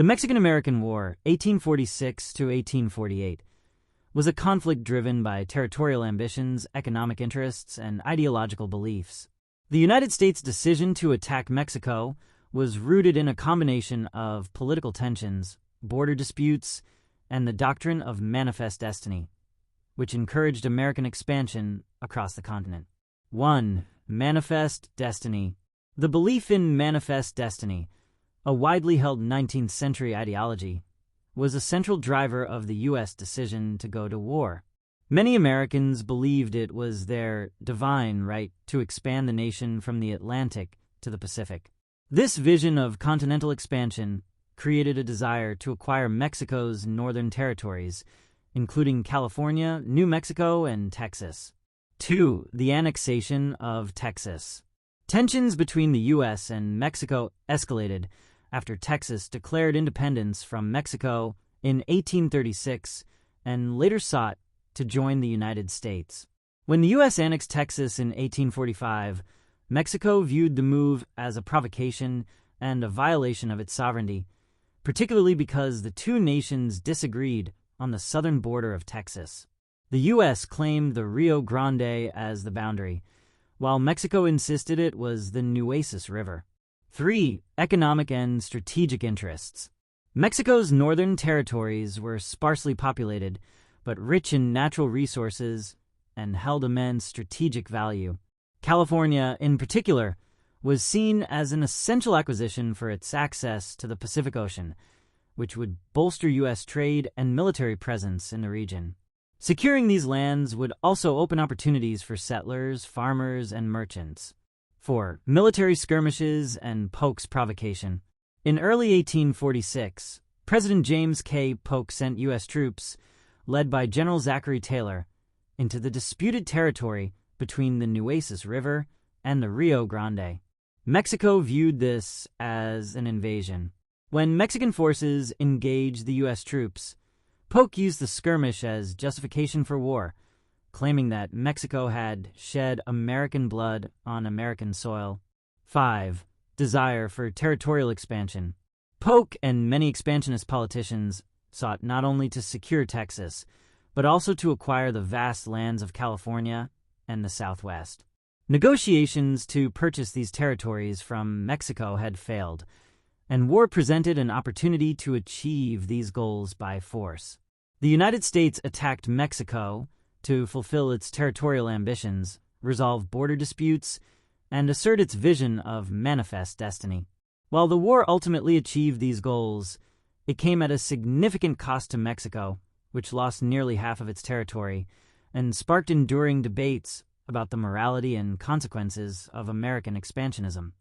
The Mexican-American War, 1846 to 1848, was a conflict driven by territorial ambitions, economic interests, and ideological beliefs. The United States' decision to attack Mexico was rooted in a combination of political tensions, border disputes, and the doctrine of manifest destiny, which encouraged American expansion across the continent. 1. Manifest destiny. The belief in manifest destiny, a widely held 19th century ideology, was a central driver of the U.S. decision to go to war. Many Americans believed it was their divine right to expand the nation from the Atlantic to the Pacific. This vision of continental expansion created a desire to acquire Mexico's northern territories, including California, New Mexico, and Texas. 2. The annexation of Texas. Tensions between the U.S. and Mexico escalated after Texas declared independence from Mexico in 1836 and later sought to join the United States. When the U.S. annexed Texas in 1845, Mexico viewed the move as a provocation and a violation of its sovereignty, particularly because the two nations disagreed on the southern border of Texas. The U.S. claimed the Rio Grande as the boundary, while Mexico insisted it was the U.S River. 3. Economic and strategic interests. Mexico's northern territories were sparsely populated, but rich in natural resources and held immense strategic value. California, in particular, was seen as an essential acquisition for its access to the Pacific Ocean, which would bolster U.S. trade and military presence in the region. Securing these lands would also open opportunities for settlers, farmers, and merchants. 4. Military skirmishes and Polk's provocation. In early 1846, President James K. Polk sent U.S. troops, led by General Zachary Taylor, into the disputed territory between the U.S River and the Rio Grande. Mexico viewed this as an invasion. When Mexican forces engaged the U.S. troops, Polk used the skirmish as justification for war, claiming that Mexico had shed American blood on American soil. 5. Desire for territorial expansion. Polk and many expansionist politicians sought not only to secure Texas, but also to acquire the vast lands of California and the Southwest. Negotiations to purchase these territories from Mexico had failed, and war presented an opportunity to achieve these goals by force. The United States attacked Mexico to fulfill its territorial ambitions, resolve border disputes, and assert its vision of manifest destiny. While the war ultimately achieved these goals, it came at a significant cost to Mexico, which lost nearly half of its territory, and sparked enduring debates about the morality and consequences of American expansionism.